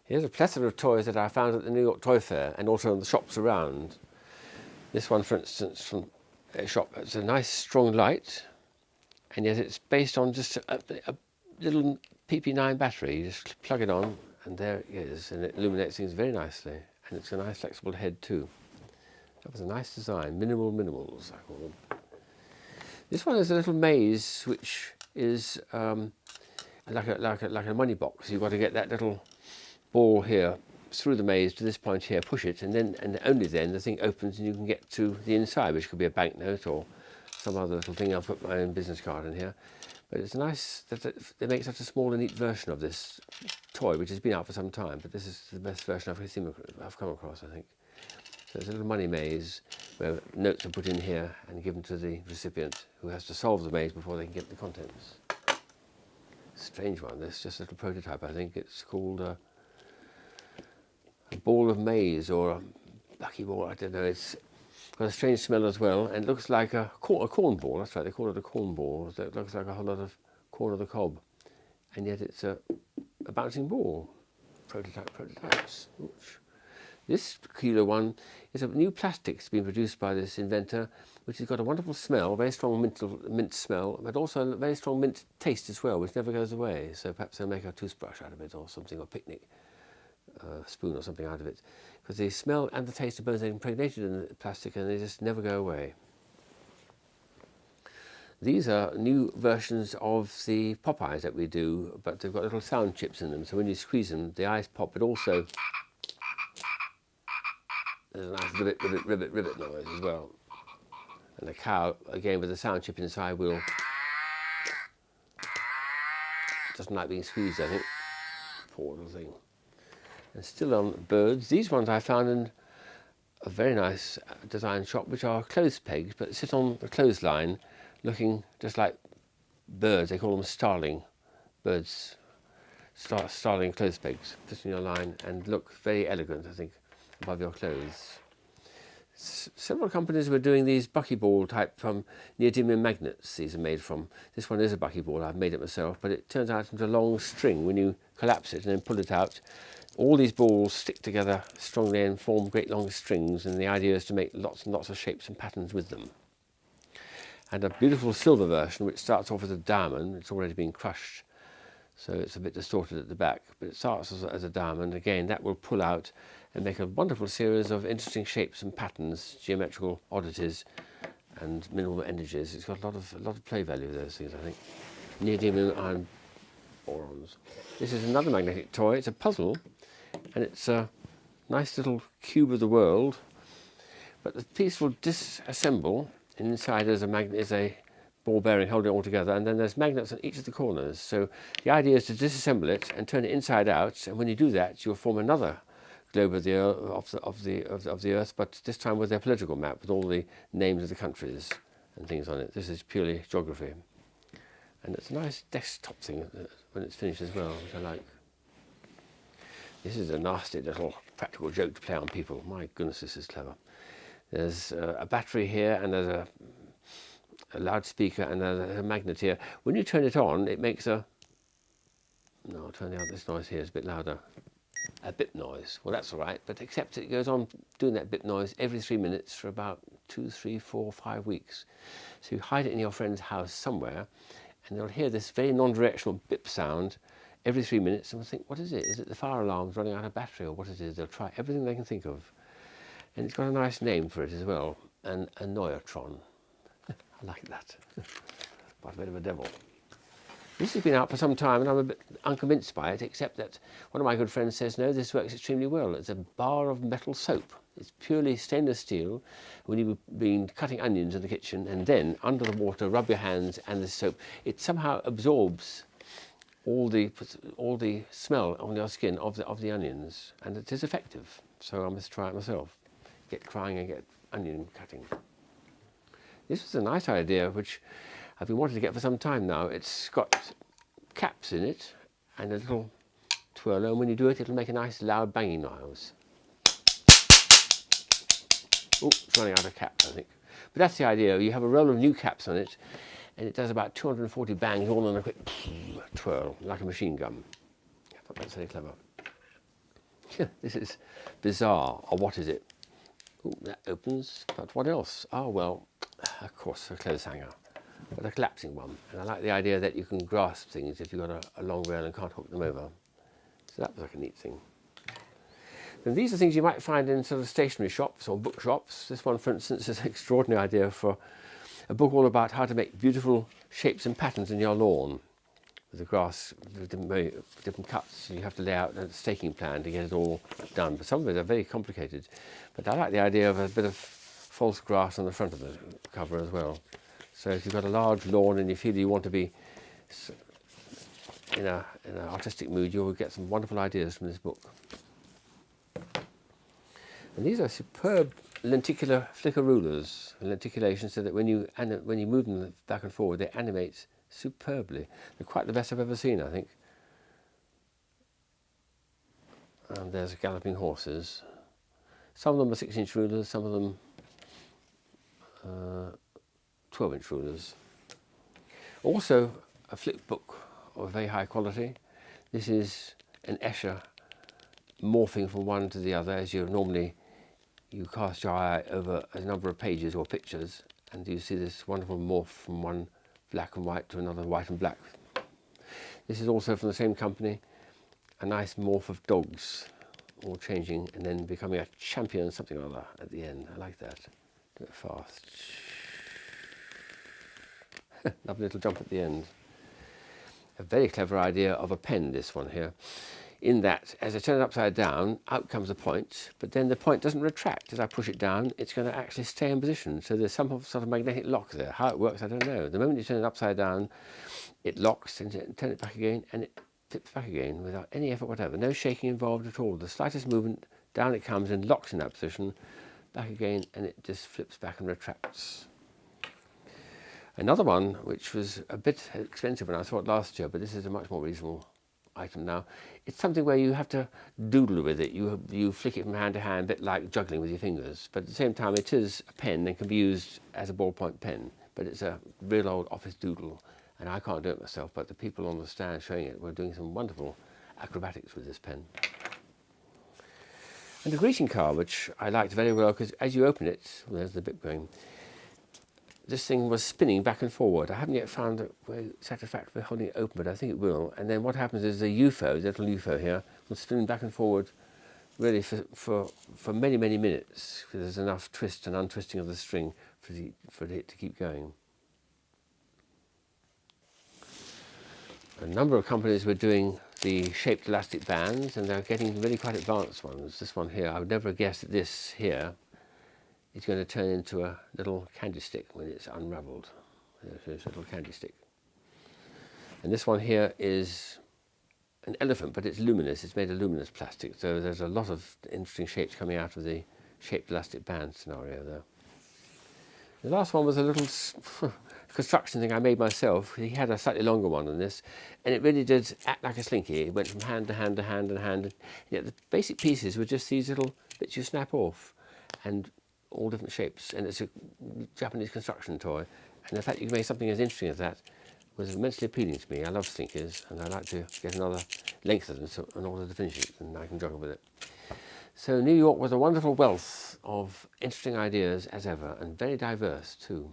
Here's a plethora of toys that I found at the New York Toy Fair and also in the shops around. This one, for instance, from a shop, it's a nice strong light, and yet it's based on just a little PP9 battery. You just plug it on, and there it is, and it illuminates things very nicely. And it's a nice flexible head too. That was a nice design. Minimals, I call them. This one is a little maze, which is like a money box. You've got to get that little ball here through the maze to this point here, push it, and only then the thing opens and you can get to the inside, which could be a banknote or some other little thing. I'll put my own business card in here. But it's nice that they make such a small and neat version of this toy, which has been out for some time, but this is the best version I've come across, I think. So it's a little money maze where notes are put in here and given to the recipient, who has to solve the maze before they can get the contents. Strange one, this, just a little prototype, I think. It's called a ball of maize or a buckyball, I don't know. It's got a strange smell as well, and it looks like a cornball. That's right, they call it a cornball. So it looks like a whole lot of corn of the cob, and yet it's a bouncing ball. Prototypes. Oops. This Tequila one is a new plastic that's been produced by this inventor, which has got a wonderful smell, very strong mint smell, but also a very strong mint taste as well, which never goes away. So perhaps they'll make a toothbrush out of it or something, or picnic spoon or something out of it, because the smell and the taste are both impregnated in the plastic and they just never go away. These are new versions of the Popeyes that we do, but they've got little sound chips in them, so when you squeeze them, the eyes pop, but also there's a nice ribbit noise as well. And the cow, again with the sound chip inside, doesn't like being squeezed, I think. Poor little thing. And still on birds, these ones I found in a very nice design shop, which are clothes pegs, but sit on the clothesline, looking just like birds. They call them starling birds, starling clothes pegs, fit in your line and look very elegant, I think, above your clothes. Several companies were doing these buckyball type from neodymium magnets. These are made from. This one is a buckyball. I've made it myself, but it turns out into a long string when you collapse it and then pull it out. All these balls stick together strongly and form great long strings, and the idea is to make lots and lots of shapes and patterns with them. And a beautiful silver version, which starts off as a diamond. It's already been crushed, so it's a bit distorted at the back, but it starts as a diamond. Again, that will pull out and make a wonderful series of interesting shapes and patterns, geometrical oddities and minimal energies. It's got a lot of play value, those things, I think. Neodymium iron borons. This is another magnetic toy. It's a puzzle, and it's a nice little cube of the world, but the piece will disassemble, and inside is a ball bearing holding it all together, and then there's magnets on each of the corners. So the idea is to disassemble it and turn it inside out, and when you do that, you'll form another globe of the Earth, but this time with their political map, with all the names of the countries and things on it. This is purely geography, and it's a nice desktop thing when it's finished as well, which I like. This is a nasty little practical joke to play on people. My goodness, this is clever. There's a battery here, and there's a loudspeaker, and there's a magnet here. When you turn it on, it makes a... No, I'll turn this noise here is a bit louder. A bip noise. Well, that's all right, but except it goes on doing that bip noise every 3 minutes for about 2, 3, 4, 5 weeks. So you hide it in your friend's house somewhere, and they'll hear this very non-directional bip sound every 3 minutes, and they'll think, what is it? Is it the fire alarm's running out of battery, or what it is? They'll try everything they can think of. And it's got a nice name for it as well, a Noyatron. I like that. But a bit of a devil. This has been out for some time, and I'm a bit unconvinced by it, except that one of my good friends says, no, this works extremely well. It's a bar of metal soap. It's purely stainless steel. When you've been cutting onions in the kitchen, and then under the water, rub your hands and the soap, it somehow absorbs all the smell on your skin of the onions, and it is effective. So I must try it myself. Get crying and get onion cutting. This was a nice idea, which I've been wanting to get for some time now. It's got caps in it and a little twirler, and when you do it, it'll make a nice loud banging noise. Oh, it's running out of caps, I think. But that's the idea. You have a roll of new caps on it, and it does about 240 bangs all in a quick twirl, like a machine gun. I thought that's very clever. This is bizarre. Or what is it? Ooh, that opens, but what else? Oh, well, of course, a clothes hanger, but a collapsing one. And I like the idea that you can grasp things if you've got a long rail and can't hook them over. So that was like a neat thing. And these are things you might find in sort of stationery shops or bookshops. This one, for instance, is an extraordinary idea for a book all about how to make beautiful shapes and patterns in your lawn. With the grass, with different cuts, you have to lay out a staking plan to get it all done. But some of it are very complicated. But I like the idea of a bit of false grass on the front of the cover as well. So if you've got a large lawn and you feel you want to be in an artistic mood, you'll get some wonderful ideas from this book. And these are superb lenticular flicker rulers, lenticulation, so that when you move them back and forward, they animate superbly. They're quite the best I've ever seen, I think. And there's galloping horses. Some of them are 6-inch rulers, some of them 12-inch rulers. Also, a flip book of very high quality. This is an escher morphing from one to the other, as you cast your eye over a number of pages or pictures, and you see this wonderful morph from one black and white to another white and black. This is also from the same company, a nice morph of dogs, all changing and then becoming a champion something or other at the end. I like that. Do it fast. Lovely little jump at the end. A very clever idea of a pen, this one here, in that as I turn it upside down, out comes the point, but then the point doesn't retract. As I push it down, it's going to actually stay in position. So there's some sort of magnetic lock there. How it works, I don't know. The moment you turn it upside down, it locks, and turn it back again, and it flips back again without any effort whatever. No shaking involved at all. The slightest movement, down it comes and locks in that position, back again, and it just flips back and retracts. Another one, which was a bit expensive when I saw it last year, but this is a much more reasonable item now. It's something where you have to doodle with it. You flick it from hand to hand, a bit like juggling with your fingers. But at the same time, it is a pen and can be used as a ballpoint pen. But it's a real old office doodle, and I can't do it myself. But the people on the stand showing it were doing some wonderful acrobatics with this pen. And a greeting card, which I liked very well, because as you open it, well, there's the bit going. This thing was spinning back and forward. I haven't yet found a way satisfactory holding it open, but I think it will. And then what happens is the UFO, the little UFO here, will spin back and forward really for many, many minutes, because there's enough twist and untwisting of the string for it to keep going. A number of companies were doing the shaped elastic bands, and they're getting really quite advanced ones. This one here, I would never have guessed that this here is going to turn into a little candy stick when it's unravelled. There's a little candy stick. And this one here is an elephant, but it's luminous. It's made of luminous plastic, so there's a lot of interesting shapes coming out of the shaped elastic band scenario there. The last one was a little construction thing I made myself. He had a slightly longer one than this, and it really did act like a slinky. It went from hand to hand to hand and hand. And yet the basic pieces were just these little bits you snap off, and all different shapes. And it's a Japanese construction toy. And the fact you can make something as interesting as that was immensely appealing to me. I love slinkers, and I like to get another length of them in order to finish it, and I can juggle with it. So New York was a wonderful wealth of interesting ideas as ever, and very diverse too.